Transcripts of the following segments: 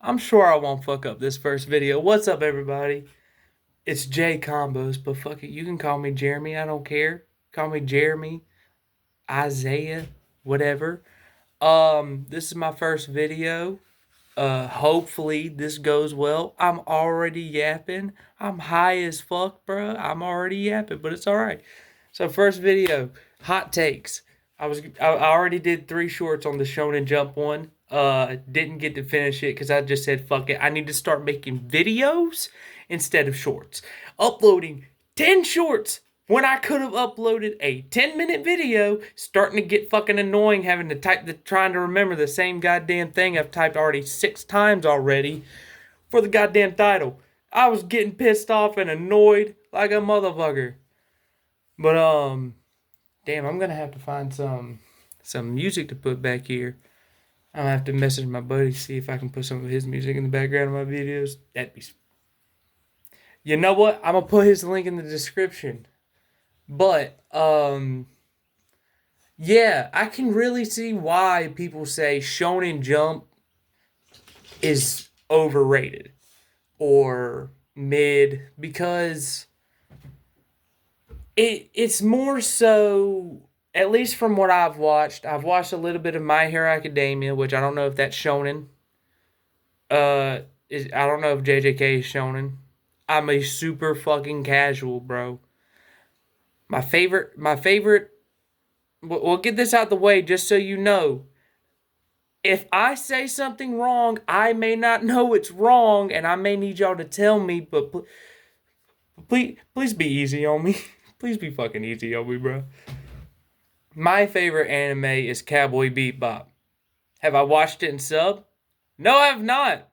I'm sure I won't fuck up this first video. What's up, everybody? It's J Combos, but fuck it, you can call me Jeremy. I don't care. Call me Jeremy, Isaiah, whatever. This is my first video. Hopefully this goes well. I'm already yapping. I'm high as fuck, bro. I'm already yapping, but it's all right. So first video, hot takes. I already did 3 shorts on the Shonen Jump one. Didn't get to finish it because I just said fuck it. I need to start making videos instead of shorts. Uploading 10 shorts when I could have uploaded a 10-minute video, starting to get fucking annoying having to trying to remember the same goddamn thing I've typed already 6 times already for the goddamn title. I was getting pissed off and annoyed like a motherfucker. But damn, I'm gonna have to find some music to put back here. I'm gonna have to message my buddy, see if I can put some of his music in the background of my videos. That'd be. You know what? I'm gonna put his link in the description. But yeah, I can really see why people say Shonen Jump is overrated or mid because it's more so, at least from what I've watched a little bit of My Hero Academia, which I don't know if that's Shonen. I don't know if JJK is Shonen. I'm a super fucking casual, bro. My favorite. We'll get this out the way just so you know. If I say something wrong, I may not know it's wrong, and I may need y'all to tell me. But please be easy on me. Please be fucking easy on me, bro. My favorite anime is Cowboy Bebop. Have I watched it in sub? No, I have not.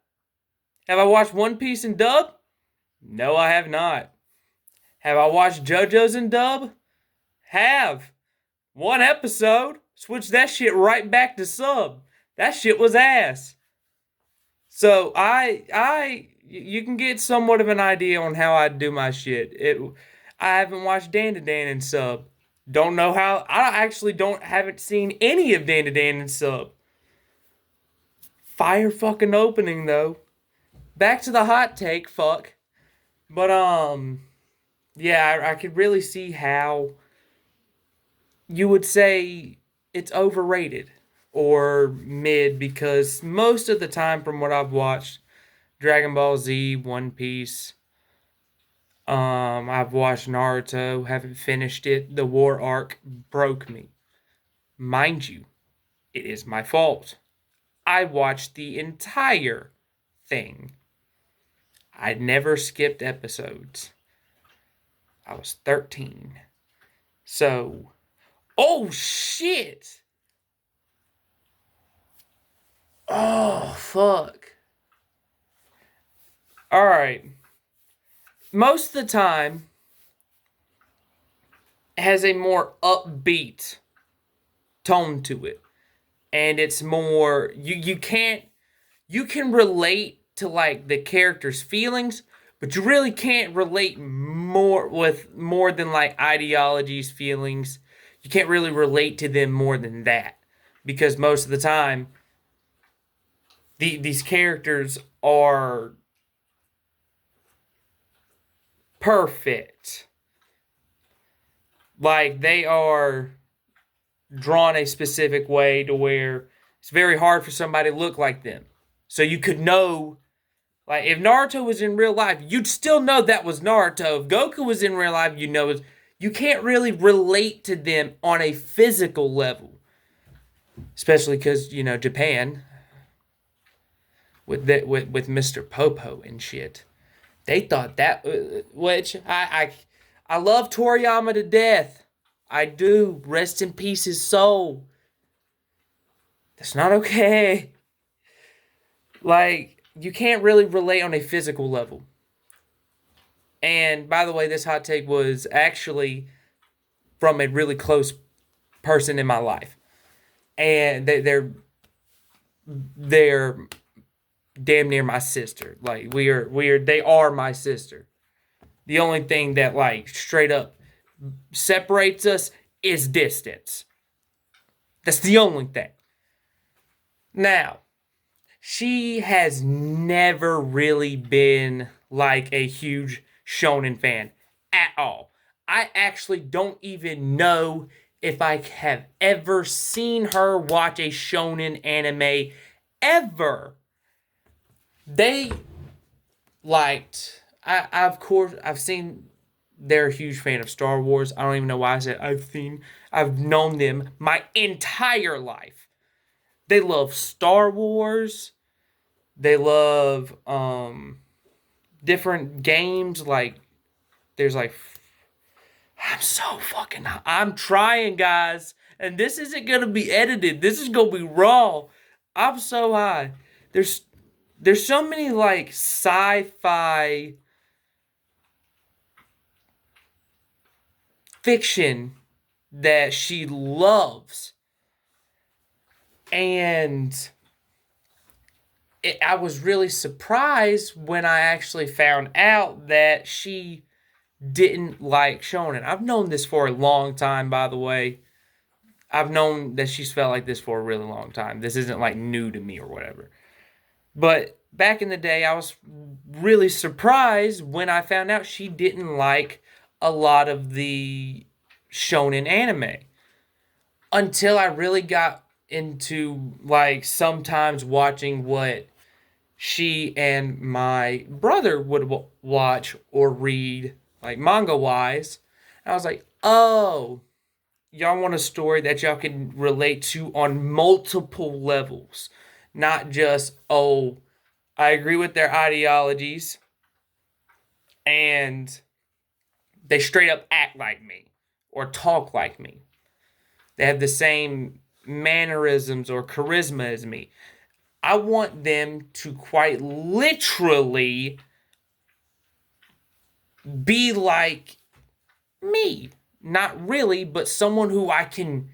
Have I watched One Piece in dub? No, I have not. Have I watched JoJo's in dub? Have. One episode. Switch that shit right back to sub. That shit was ass. So you can get somewhat of an idea on how I do my shit. I haven't watched Dan to Dan in sub. Don't know how. I actually haven't seen any of Dan to Dan in sub. Fire fucking opening though. Back to the hot take, fuck. But yeah, I could really see how you would say it's overrated or mid because most of the time from what I've watched, Dragon Ball Z, One Piece, I've watched Naruto, haven't finished it. The war arc broke me. Mind you, it is my fault. I watched the entire thing. I never skipped episodes. I was 13. So, oh shit! Oh, fuck. Alright. Most of the time, it has a more upbeat tone to it. And it's more, you can relate to like the character's feelings, but you really can't relate more than like ideologies, feelings. You can't really relate to them more than that. Because most of the time, these characters are perfect. Like, they are drawn a specific way to where it's very hard for somebody to look like them. So you could know, like, if Naruto was in real life, you'd still know that was Naruto. If Goku was in real life, you can't really relate to them on a physical level. Especially because, Japan, with Mr. Popo and shit. They thought that, which I love Toriyama to death. I do. Rest in peace, his soul. That's not okay. Like, you can't really relate on a physical level. And by the way, this hot take was actually from a really close person in my life. And they're damn near my sister. Like, they are my sister. The only thing that, like, straight up separates us is distance. That's the only thing. Now, She has never really been like a huge shonen fan at all. I actually don't even know if I have ever seen her watch a shonen anime ever. They liked of course I've seen they're a huge fan of Star Wars. I don't even know why I said I've known them my entire life. They love Star Wars. They love different games like there's like I'm trying, guys, and this isn't gonna be edited. This is gonna be raw. I'm so high. There's so many like sci-fi fiction that she loves, and I was really surprised when I actually found out that she didn't like shonen. I've known this for a long time, by the way. I've known that she's felt like this for a really long time. This isn't like new to me or whatever. But back in the day, I was really surprised when I found out she didn't like a lot of the shonen anime. Until I really got into like sometimes watching what she and my brother would watch or read, like manga wise. And I was like, oh, y'all want a story that y'all can relate to on multiple levels. Not just, oh, I agree with their ideologies and they straight up act like me or talk like me. They have the same mannerisms or charisma as me. I want them to quite literally be like me. Not really, but someone who I can,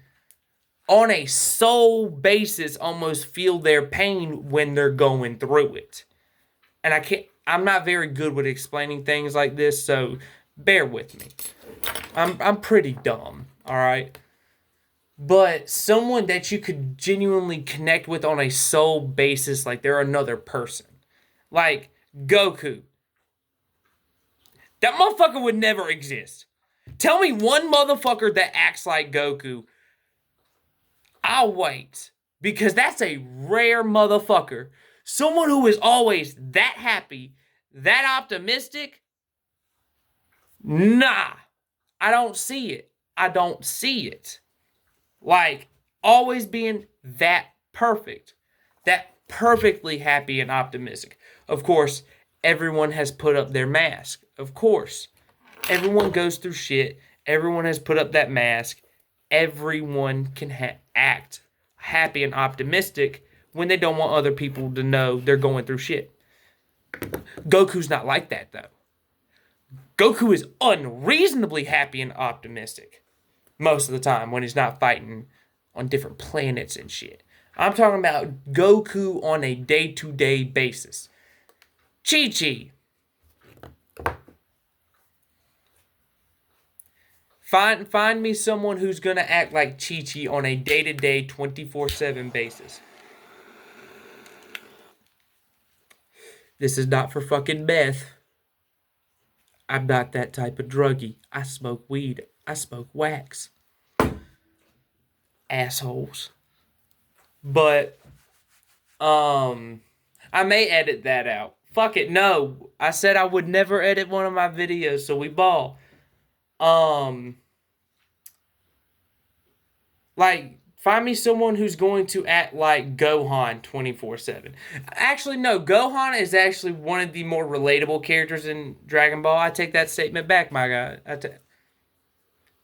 on a soul basis, almost feel their pain when they're going through it. And I'm not very good with explaining things like this, so bear with me. I'm pretty dumb, alright? But someone that you could genuinely connect with on a soul basis, like they're another person. Like Goku. That motherfucker would never exist. Tell me one motherfucker that acts like Goku. I'll wait. Because that's a rare motherfucker. Someone who is always that happy, that optimistic. Nah. I don't see it. I don't see it. Like, always being that perfect. That perfectly happy and optimistic. Of course, everyone has put up their mask. Of course. Everyone goes through shit. Everyone has put up that mask. Everyone can act happy and optimistic when they don't want other people to know they're going through shit. Goku's not like that, though. Goku is unreasonably happy and optimistic most of the time when he's not fighting on different planets and shit. I'm talking about Goku on a day-to-day basis. Chi-Chi. Find me someone who's gonna act like Chi-Chi on a day-to-day, 24/7 basis. This is not for fucking meth. I'm not that type of druggie. I smoke weed. I smoke wax. Assholes. But, I may edit that out. Fuck it, no. I said I would never edit one of my videos, so we ball. Like, find me someone who's going to act like Gohan 24/7. Actually, no. Gohan is actually one of the more relatable characters in Dragon Ball. I take that statement back, my guy.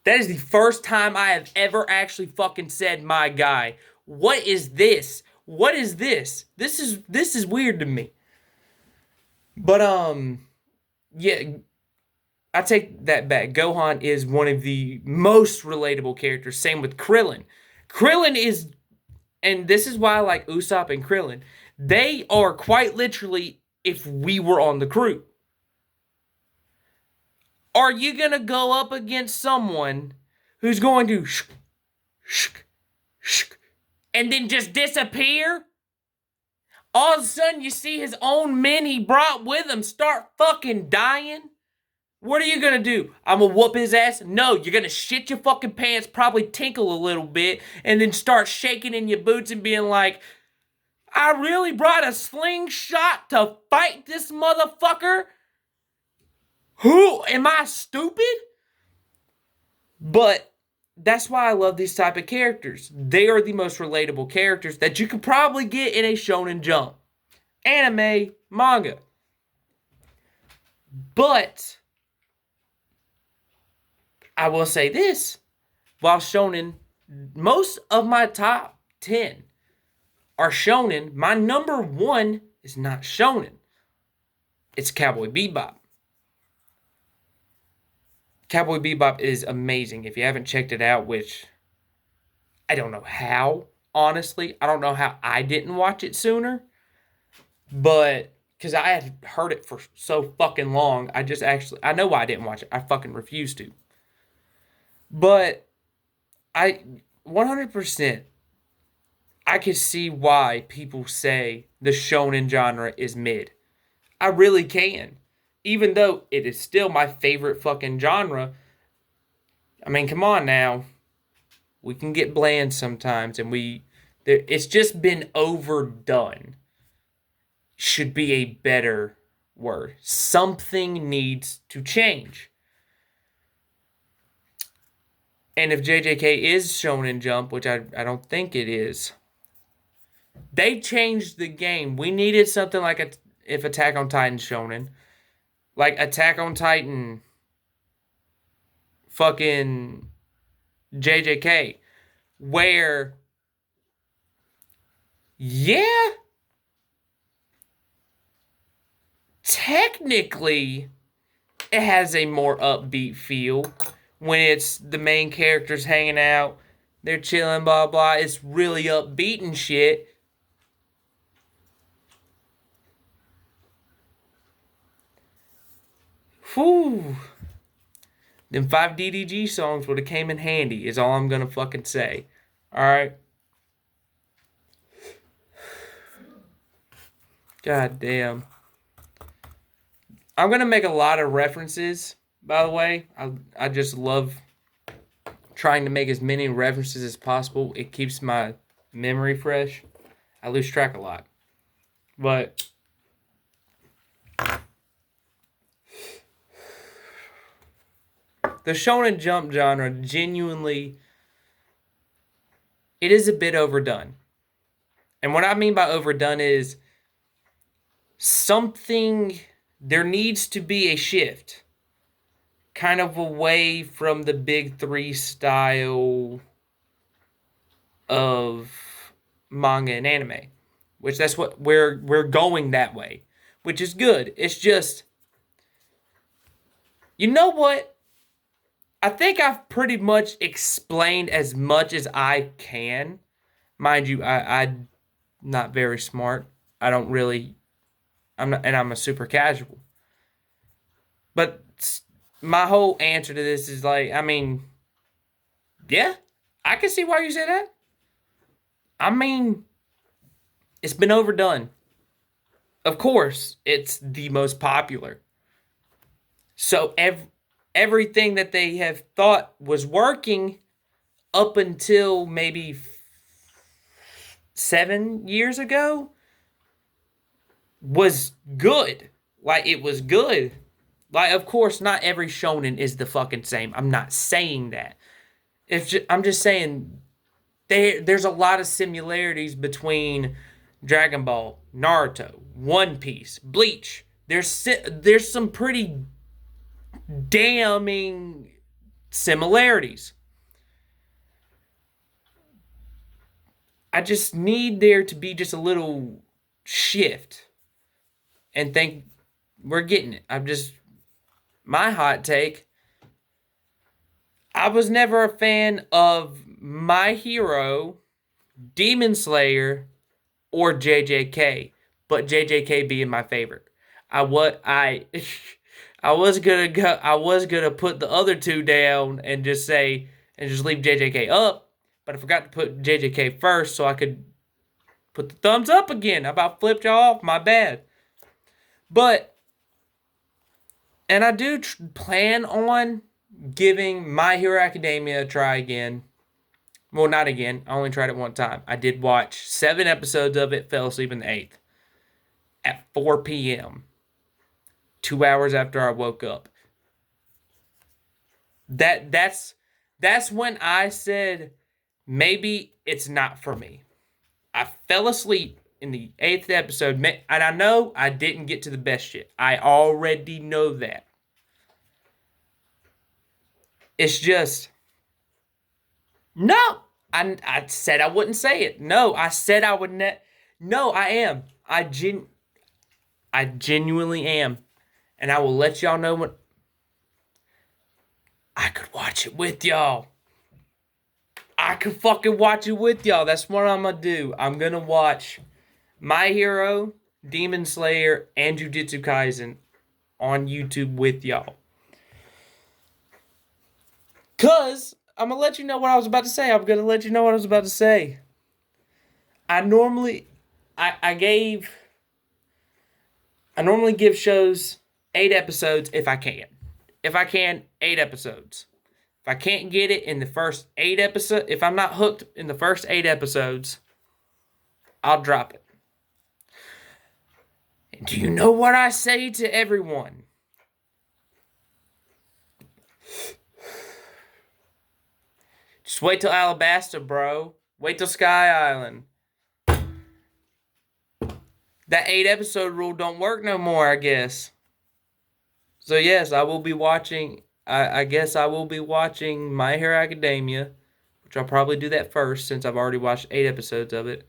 That is the first time I have ever actually fucking said my guy. What is this? What is this? This is weird to me. But, yeah, I take that back. Gohan is one of the most relatable characters. Same with Krillin. Krillin is, and this is why I like Usopp and Krillin. They are quite literally if we were on the crew. Are you going to go up against someone who's going to and then just disappear? All of a sudden, you see his own men he brought with him start fucking dying. What are you gonna do? I'm gonna whoop his ass? No, you're gonna shit your fucking pants, probably tinkle a little bit, and then start shaking in your boots and being like, I really brought a slingshot to fight this motherfucker? Who? Am I stupid? But that's why I love these type of characters. They are the most relatable characters that you could probably get in a Shonen Jump, anime, manga. But I will say this, while Shonen, most of my top 10 are Shonen, my number 1 is not Shonen. It's Cowboy Bebop. Cowboy Bebop is amazing. If you haven't checked it out, which I don't know how, honestly. I don't know how I didn't watch it sooner. But, because I had heard it for so fucking long, I know why I didn't watch it. I fucking refused to. But, 100%, I can see why people say the shonen genre is mid. I really can. Even though it is still my favorite fucking genre. I mean, come on now. We can get bland sometimes, and it's just been overdone. Should be a better word. Something needs to change. And if JJK is Shonen Jump, which I don't think it is, they changed the game. We needed something like if Attack on Titan Shonen. Like Attack on Titan fucking JJK. Where, yeah, technically it has a more upbeat feel. When it's the main characters hanging out, they're chilling, blah, blah. It's really upbeat and shit. Whew. Them 5 DDG songs would have came in handy, is all I'm gonna fucking say. Alright? God damn. I'm gonna make a lot of references, by the way. I just love trying to make as many references as possible. It keeps my memory fresh. I lose track a lot. But the Shonen Jump genre, genuinely, it is a bit overdone. And what I mean by overdone is there needs to be a shift. Kind of away from the big 3 style of manga and anime. Which that's what we're going that way. Which is good. It's just, you know what? I think I've pretty much explained as much as I can. Mind you, I'm not very smart. I'm a super casual. But my whole answer to this is like, I mean, yeah, I can see why you say that. I mean, it's been overdone. Of course, it's the most popular. So everything that they have thought was working up until maybe 7 years ago was good. Like, it was good. Like, of course, not every shonen is the fucking same. I'm not saying that. I'm just saying there's a lot of similarities between Dragon Ball, Naruto, One Piece, Bleach. There's some pretty damning similarities. I just need there to be just a little shift and think we're getting it. My hot take, I was never a fan of My Hero, Demon Slayer, or JJK, but JJK being my favorite. I was gonna put the other two down and just leave JJK up, but I forgot to put JJK first so I could Put the thumbs up again. I about flipped y'all off. My bad. But, and I do plan on giving My Hero Academia a try again. Well, not again. I only tried it one time. I did watch 7 episodes of it, fell asleep in the 8th. At 4 p.m. 2 hours after I woke up. That's when I said, maybe it's not for me. I fell asleep in the 8th episode, and I know I didn't get to the best shit. I already know that. It's just, no. I said I wouldn't say it. No, I said I would No, I am. I genuinely am. And I will let y'all know when I could watch it with y'all. I could fucking watch it with y'all. That's what I'm gonna do. I'm gonna watch My Hero, Demon Slayer, and Jujutsu Kaisen on YouTube with y'all. Cause I'm gonna let you know what I was about to say. I normally give shows 8 episodes if I can. If I can, 8 episodes. If I can't get it in the first 8 episodes, if I'm not hooked in the first 8 episodes, I'll drop it. And do you know what I say to everyone? Just wait till Alabasta, bro. Wait till Sky Island. That 8 episode rule don't work no more, I guess. So yes, I will be watching, I guess I will be watching My Hero Academia, which I'll probably do that first since I've already watched 8 episodes of it.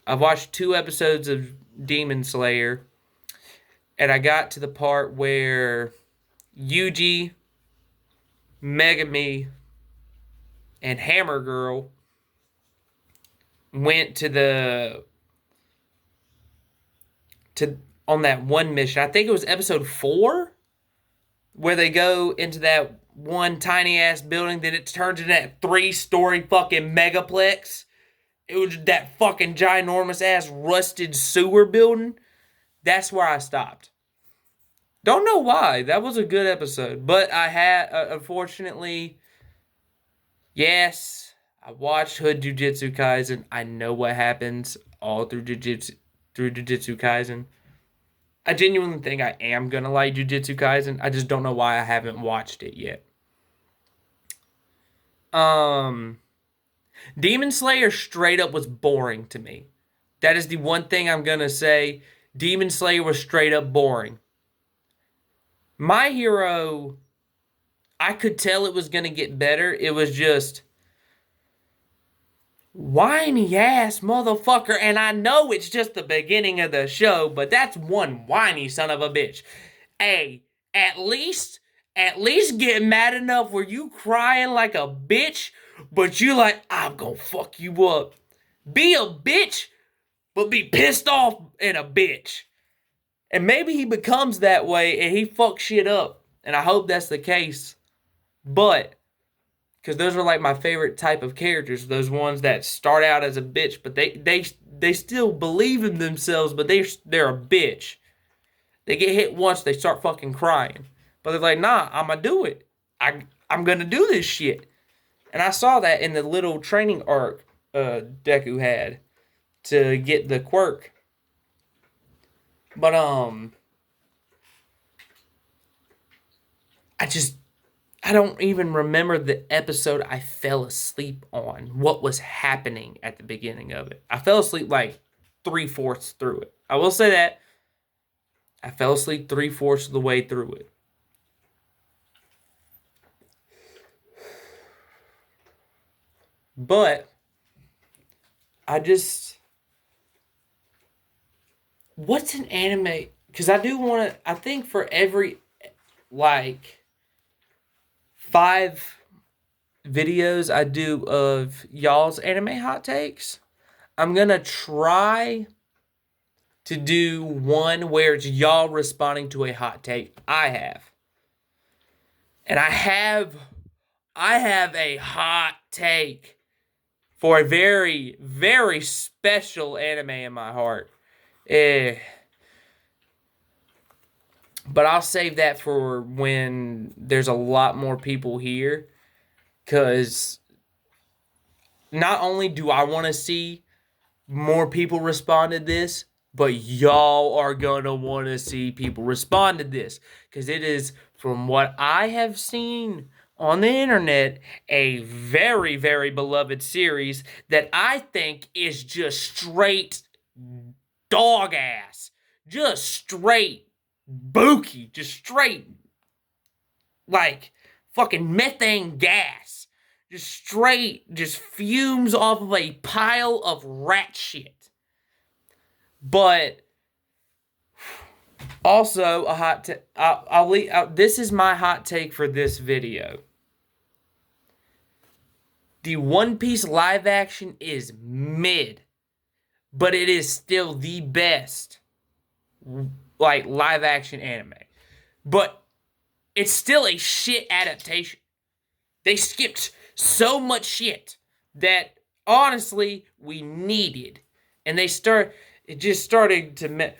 I've watched 2 episodes of Demon Slayer, and I got to the part where Yuji, Megami, and Hammer Girl went on that one mission. I think it was episode 4, where they go into that one tiny ass building that it turns into that 3-story fucking megaplex. It was that fucking ginormous ass rusted sewer building. That's where I stopped. Don't know why. That was a good episode. But I had, unfortunately, yes, I watched Hood Jujutsu Kaisen. I know what happens all through Jujutsu Kaisen. I genuinely think I am going to like Jujutsu Kaisen. I just don't know why I haven't watched it yet. Demon Slayer straight up was boring to me. That is the one thing I'm going to say. Demon Slayer was straight up boring. My Hero, I could tell it was going to get better. It was just whiny ass motherfucker, and I know it's just the beginning of the show, but that's one whiny son of a bitch. Hey, at least get mad enough where you crying like a bitch, but you like, I'm gonna fuck you up. Be a bitch, but be pissed off and a bitch. And maybe he becomes that way and he fucks shit up, and I hope that's the case. But because those are like my favorite type of characters. Those ones that start out as a bitch, but they still believe in themselves, but they're a bitch. They get hit once, they start fucking crying. But they're like, nah, I'm gonna do it. I'm gonna do this shit. And I saw that in the little training arc Deku had to get the quirk. But I don't even remember the episode I fell asleep on. What was happening at the beginning of it. I fell asleep like 3/4 through it. I will say that. I fell asleep 3/4 of the way through it. But what's an anime? Because I do want to, I think for every, like, 5 videos I do of y'all's anime hot takes, I'm going to try to do one where it's y'all responding to a hot take I have. And I have a hot take for a very, very special anime in my heart. Eh. But I'll save that for when there's a lot more people here. Because not only do I want to see more people respond to this, but y'all are going to want to see people respond to this. Because it is, from what I have seen on the internet, a very, very beloved series that I think is just straight dog ass. Just straight bookie. Just straight, like, fucking methane gas. Just straight, just fumes off of a pile of rat shit. But also a hot take. This is my hot take for this video. The One Piece live action is mid, but it is still the best, like, live action anime. But it's still a shit adaptation. They skipped so much shit that, honestly, we needed. And it just started to,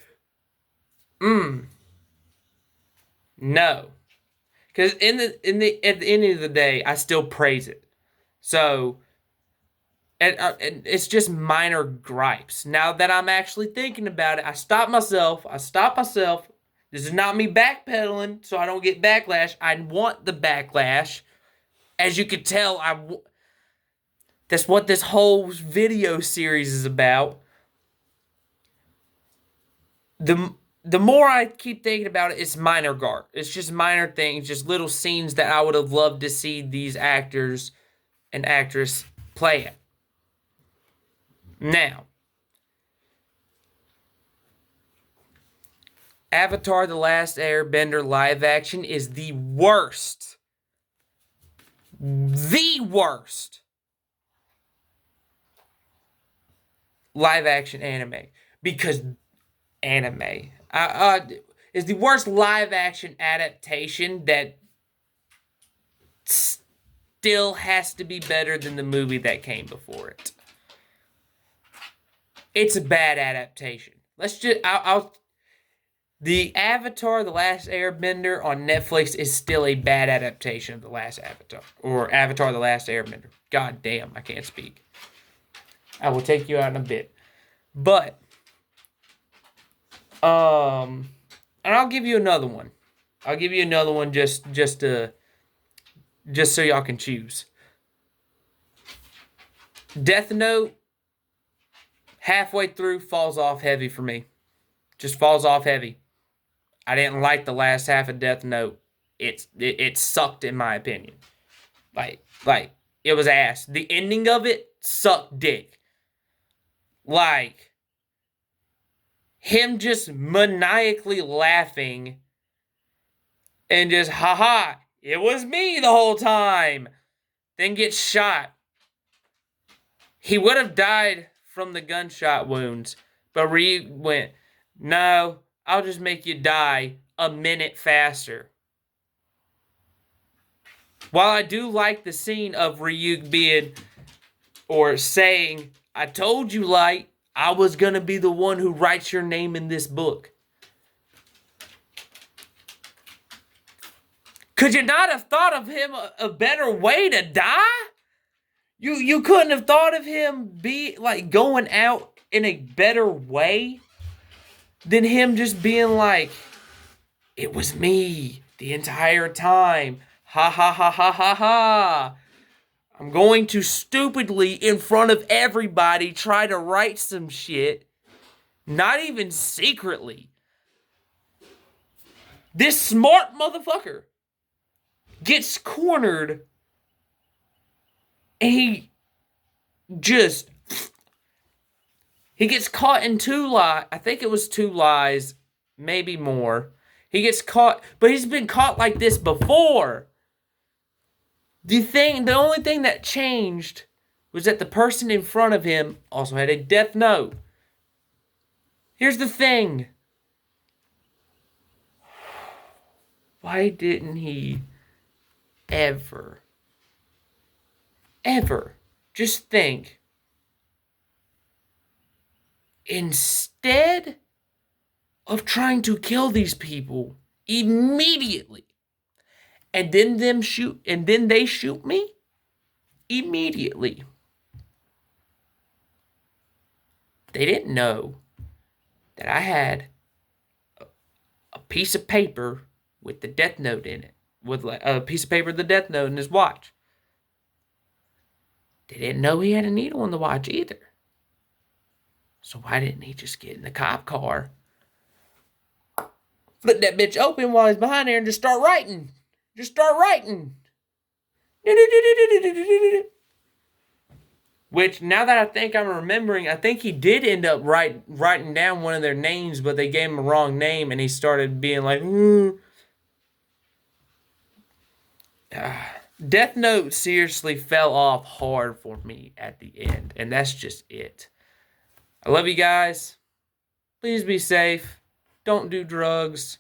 no. Because at the end of the day, I still praise it. So, and it's just minor gripes. Now that I'm actually thinking about it, I stop myself. This is not me backpedaling, so I don't get backlash. I want the backlash. As you can tell, that's what this whole video series is about. The more I keep thinking about it, it's minor garb. It's just minor things, just little scenes that I would have loved to see these actors and actress play at. Now, Avatar: The Last Airbender live action is the worst. The worst live action anime. Because anime is the worst live action adaptation that still has to be better than the movie that came before it. It's a bad adaptation. The Avatar: The Last Airbender on Netflix is still a bad adaptation of The Last Avatar. Or Avatar: The Last Airbender. God damn, I can't speak. I will take you out in a bit. But, and I'll give you another one. I'll give you another one just so y'all can choose. Death Note, halfway through, falls off heavy for me. Just falls off heavy. I didn't like the last half of Death Note. It sucked, in my opinion. Like, it was ass. The ending of it sucked dick. Like, him just maniacally laughing and just, haha, it was me the whole time. Then gets shot. He would have died from the gunshot wounds, but Ryuk went, no, I'll just make you die a minute faster. While I do like the scene of Ryuk being, or saying, I told you, Light, I was going to be the one who writes your name in this book. Could you not have thought of him a better way to die? You couldn't have thought of him going out in a better way than him just being like, it was me the entire time. Ha ha ha ha ha ha. I'm going to stupidly, in front of everybody, try to write some shit. Not even secretly. This smart motherfucker gets cornered. And he gets caught in 2 lies. I think it was 2 lies, maybe more. He gets caught, but he's been caught like this before. The only thing that changed was that the person in front of him also had a death note. Here's the thing. Why didn't he ever just think, instead of trying to kill these people immediately, and then they shoot me immediately. They didn't know that I had a piece of paper with the death note in it, with like a piece of paper with the death note in his watch. They didn't know he had a needle in the watch either. So why didn't he just get in the cop car, flip that bitch open while he's behind there, and just start writing? Just start writing. Which, now that I think I'm remembering, I think he did end up writing down one of their names, but they gave him a wrong name, and he started being like, Death Note seriously fell off hard for me at the end, and that's just it. I love you guys. Please be safe. Don't do drugs.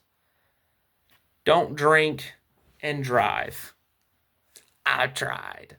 Don't drink and drive. I tried.